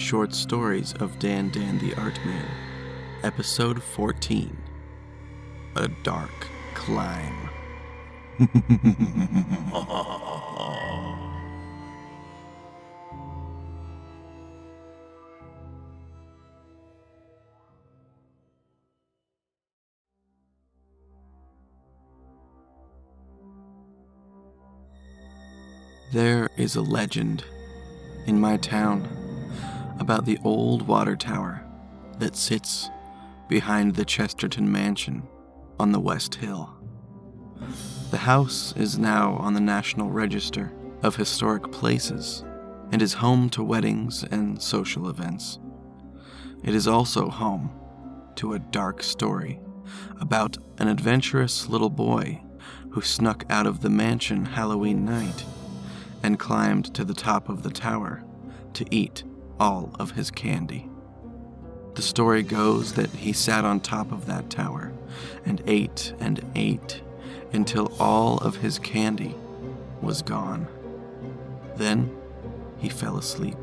Short Stories of DanDanTheArtMan, Episode 14, A Dark Climb. There is a legend in my town about the old water tower that sits behind the Chesterton Mansion on the West Hill. The house is now on the National Register of Historic Places and is home to weddings and social events. It is also home to a dark story about an adventurous little boy who snuck out of the mansion Halloween night and climbed to the top of the tower to eat all of his candy. The story goes that he sat on top of that tower and ate until all of his candy was gone. Then he fell asleep.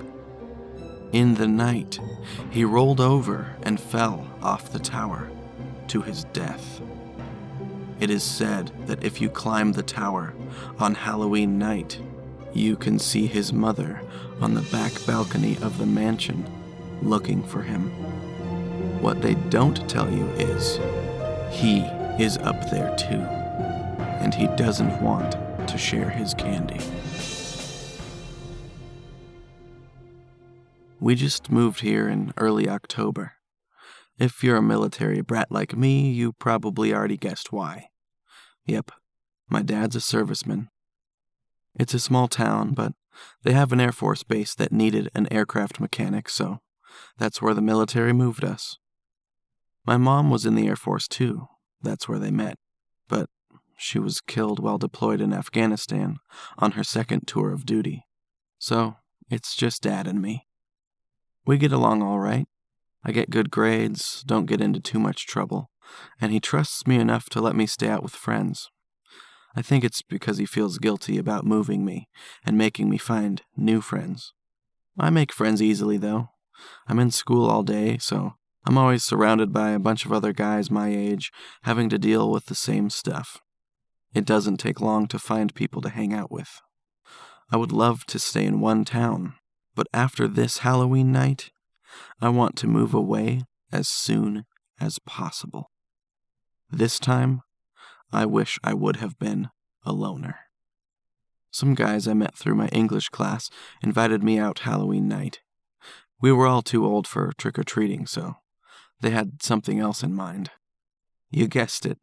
In the night, he rolled over and fell off the tower to his death. It is said that if you climb the tower on Halloween night, you can see his mother on the back balcony of the mansion looking for him. What they don't tell you is he is up there too, and he doesn't want to share his candy. We just moved here in early October. If you're a military brat like me, you probably already guessed why. Yep, my dad's a serviceman. It's a small town, but they have an Air Force base that needed an aircraft mechanic, so that's where the military moved us. My mom was in the Air Force too. That's where they met. But she was killed while deployed in Afghanistan on her second tour of duty. So it's just Dad and me. We get along all right. I get good grades, don't get into too much trouble, and he trusts me enough to let me stay out with friends. I think it's because he feels guilty about moving me and making me find new friends. I make friends easily, though. I'm in school all day, so I'm always surrounded by a bunch of other guys my age having to deal with the same stuff. It doesn't take long to find people to hang out with. I would love to stay in one town, but after this Halloween night, I want to move away as soon as possible. This time, I wish I would have been a loner. Some guys I met through my English class invited me out Halloween night. We were all too old for trick-or-treating, so they had something else in mind. You guessed it.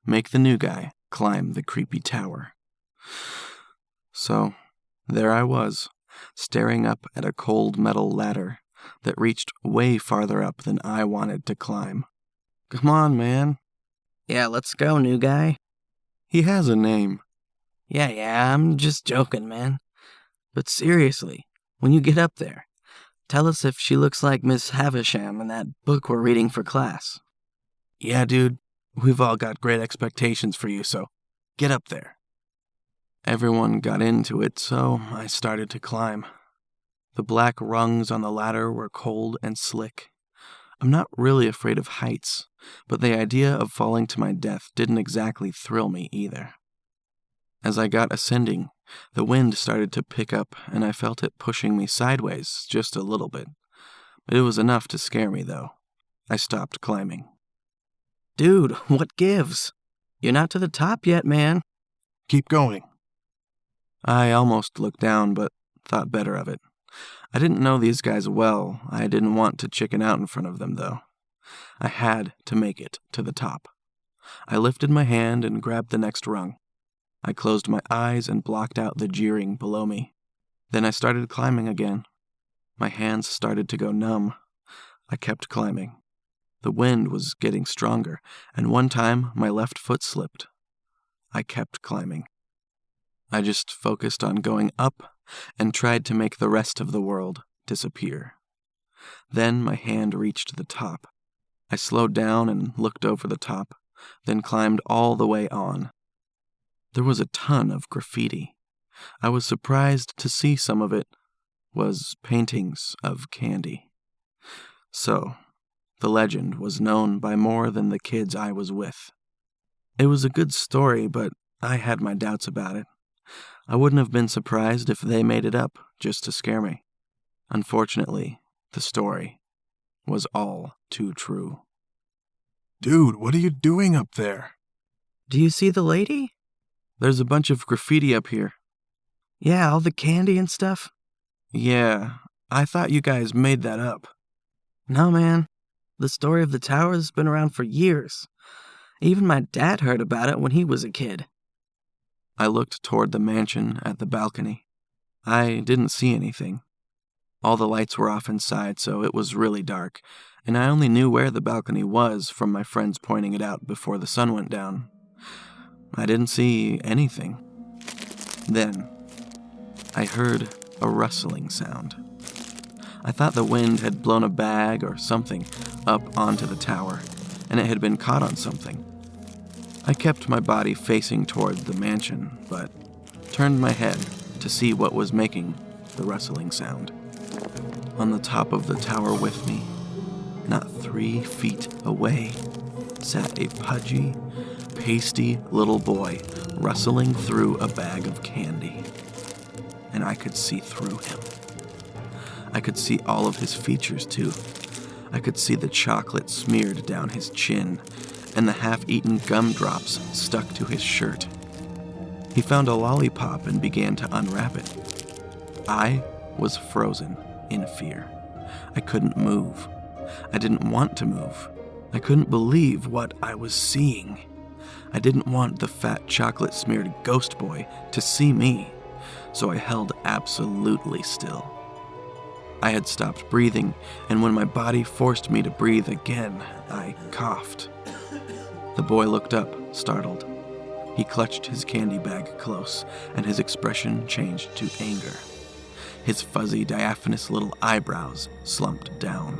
Make the new guy climb the creepy tower. So, there I was, staring up at a cold metal ladder that reached way farther up than I wanted to climb. Come on, man. Yeah, let's go, new guy. He has a name. Yeah, I'm just joking, man. But seriously, when you get up there, tell us if she looks like Miss Havisham in that book we're reading for class. Yeah, dude, we've all got great expectations for you, so get up there. Everyone got into it, so I started to climb. The black rungs on the ladder were cold and slick. I'm not really afraid of heights, but the idea of falling to my death didn't exactly thrill me either. As I got ascending, the wind started to pick up, and I felt it pushing me sideways just a little bit. It was enough to scare me, though. I stopped climbing. Dude, what gives? You're not to the top yet, man. Keep going. I almost looked down, but thought better of it. I didn't know these guys well. I didn't want to chicken out in front of them, though. I had to make it to the top. I lifted my hand and grabbed the next rung. I closed my eyes and blocked out the jeering below me. Then I started climbing again. My hands started to go numb. I kept climbing. The wind was getting stronger, and one time my left foot slipped. I kept climbing. I just focused on going up and tried to make the rest of the world disappear. Then my hand reached the top. I slowed down and looked over the top, then climbed all the way on. There was a ton of graffiti. I was surprised to see some of it was paintings of candy. So, the legend was known by more than the kids I was with. It was a good story, but I had my doubts about it. I wouldn't have been surprised if they made it up just to scare me. Unfortunately, the story was all too true. Dude, what are you doing up there? Do you see the lady? There's a bunch of graffiti up here. Yeah, all the candy and stuff. Yeah, I thought you guys made that up. No, man. The story of the tower has been around for years. Even my dad heard about it when he was a kid. I looked toward the mansion at the balcony. I didn't see anything. All the lights were off inside, so it was really dark, and I only knew where the balcony was from my friends pointing it out before the sun went down. I didn't see anything. Then, I heard a rustling sound. I thought the wind had blown a bag or something up onto the tower, and it had been caught on something. I kept my body facing toward the mansion, but turned my head to see what was making the rustling sound. On the top of the tower with me, not 3 feet away, sat a pudgy, pasty little boy rustling through a bag of candy. And I could see through him. I could see all of his features, too. I could see the chocolate smeared down his chin, and the half-eaten gumdrops stuck to his shirt. He found a lollipop and began to unwrap it. I was frozen in fear. I couldn't move. I didn't want to move. I couldn't believe what I was seeing. I didn't want the fat chocolate-smeared ghost boy to see me, so I held absolutely still. I had stopped breathing, and when my body forced me to breathe again, I coughed. The boy looked up, startled. He clutched his candy bag close, and his expression changed to anger. His fuzzy, diaphanous little eyebrows slumped down.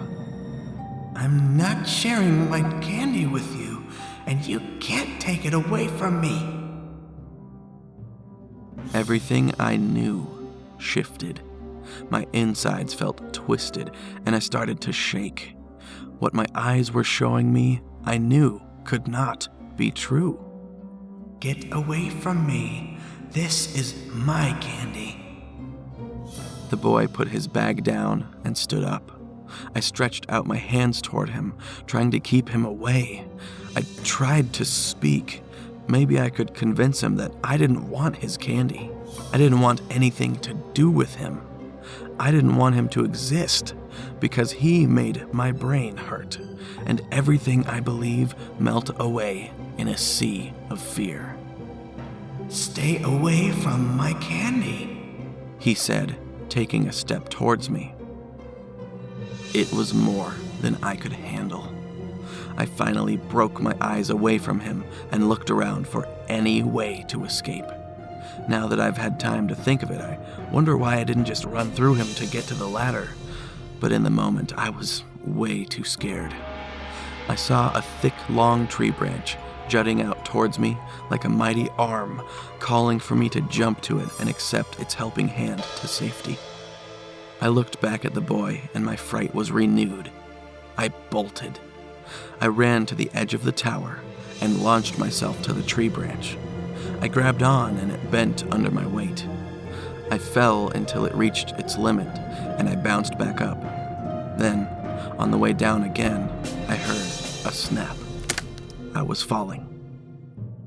I'm not sharing my candy with you, and you can't take it away from me. Everything I knew shifted. My insides felt twisted, and I started to shake. What my eyes were showing me, I knew could not be true. Get away from me. This is my candy. The boy put his bag down and stood up. I stretched out my hands toward him, trying to keep him away. I tried to speak. Maybe I could convince him that I didn't want his candy. I didn't want anything to do with him. I didn't want him to exist because he made my brain hurt and everything I believe melt away in a sea of fear. Stay away from my candy, he said, taking a step towards me. It was more than I could handle. I finally broke my eyes away from him and looked around for any way to escape. Now that I've had time to think of it, I wonder why I didn't just run through him to get to the ladder. But in the moment, I was way too scared. I saw a thick, long tree branch jutting out towards me like a mighty arm, calling for me to jump to it and accept its helping hand to safety. I looked back at the boy, and my fright was renewed. I bolted. I ran to the edge of the tower and launched myself to the tree branch. I grabbed on, and it bent under my weight. I fell until it reached its limit, and I bounced back up. Then, on the way down again, I heard a snap. I was falling.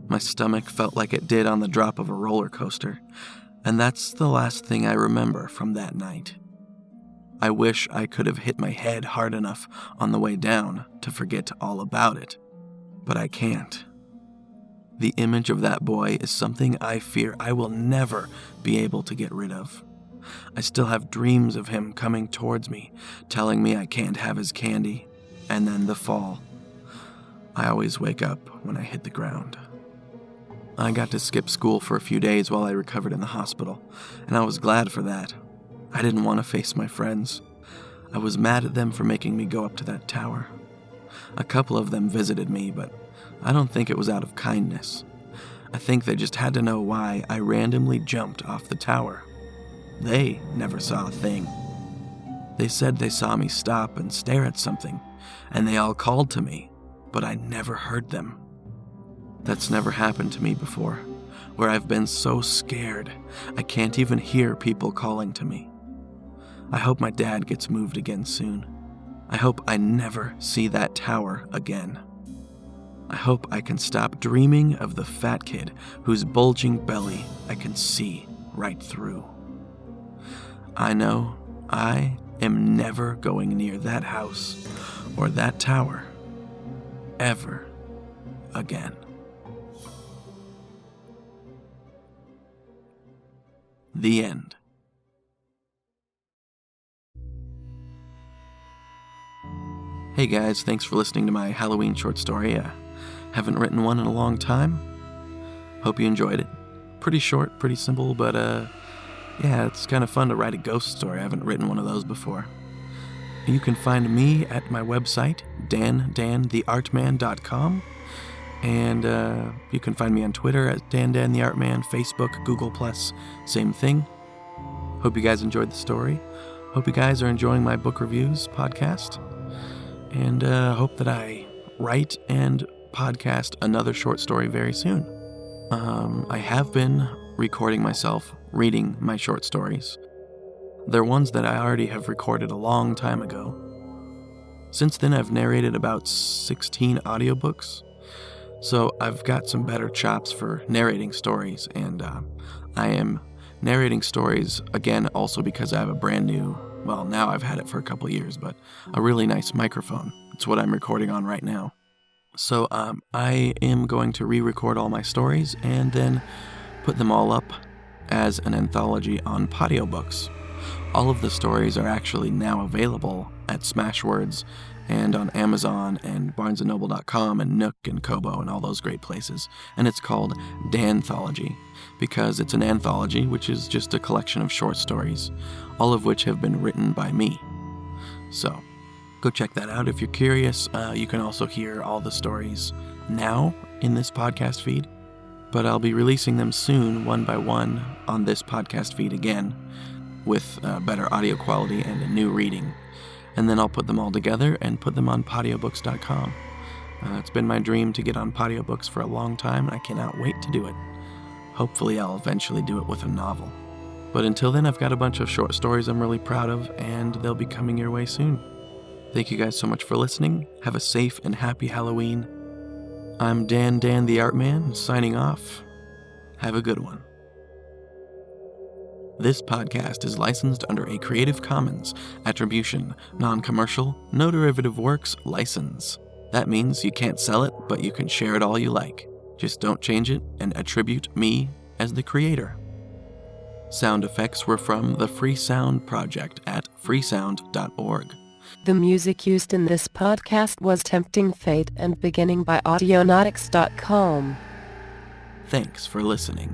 My stomach felt like it did on the drop of a roller coaster, and that's the last thing I remember from that night. I wish I could have hit my head hard enough on the way down to forget all about it, but I can't. The image of that boy is something I fear I will never be able to get rid of. I still have dreams of him coming towards me, telling me I can't have his candy, and then the fall. I always wake up when I hit the ground. I got to skip school for a few days while I recovered in the hospital, and I was glad for that. I didn't want to face my friends. I was mad at them for making me go up to that tower. A couple of them visited me, but I don't think it was out of kindness. I think they just had to know why I randomly jumped off the tower. They never saw a thing. They said they saw me stop and stare at something, and they all called to me, but I never heard them. That's never happened to me before, where I've been so scared I can't even hear people calling to me. I hope my dad gets moved again soon. I hope I never see that tower again. I hope I can stop dreaming of the fat kid whose bulging belly I can see right through. I know I am never going near that house or that tower ever again. The end. Hey guys, thanks for listening to my Halloween short story. Haven't written one in a long time. Hope you enjoyed it. Pretty short, pretty simple, but yeah, it's kind of fun to write a ghost story. I haven't written one of those before. You can find me at my website, DanDanTheArtMan.com, and you can find me on Twitter at DanDanTheArtMan, Facebook, Google+, same thing. Hope you guys enjoyed the story. Hope you guys are enjoying my book reviews podcast, and hope that I write and podcast another short story very soon. I have been recording myself reading my short stories. They're ones that I already have recorded a long time ago. Since then, I've narrated about 16 audiobooks, so I've got some better chops for narrating stories, and I am narrating stories again also because I have a brand new, well, now I've had it for a couple years, but a really nice microphone. It's what I'm recording on right now. So I am going to re-record all my stories and then put them all up as an anthology on Podiobooks. All of the stories are actually now available at Smashwords and on Amazon and BarnesandNoble.com and Nook and Kobo and all those great places. And it's called DanThology because it's an anthology, which is just a collection of short stories, all of which have been written by me. So go check that out if you're curious. You can also hear all the stories now in this podcast feed, but I'll be releasing them soon, one by one, on this podcast feed again, with better audio quality and a new reading. And then I'll put them all together and put them on Podiobooks.com. It's been my dream to get on Podiobooks for a long time, and I cannot wait to do it. Hopefully I'll eventually do it with a novel. But until then, I've got a bunch of short stories I'm really proud of, and they'll be coming your way soon. Thank you guys so much for listening. Have a safe and happy Halloween. I'm Dan the Artman, signing off. Have a good one. This podcast is licensed under a Creative Commons Attribution, Non-Commercial, No Derivative Works license. That means you can't sell it, but you can share it all you like. Just don't change it and attribute me as the creator. Sound effects were from the Free Sound Project at freesound.org. The music used in this podcast was Tempting Fate and Beginning by Audionautics.com. Thanks for listening.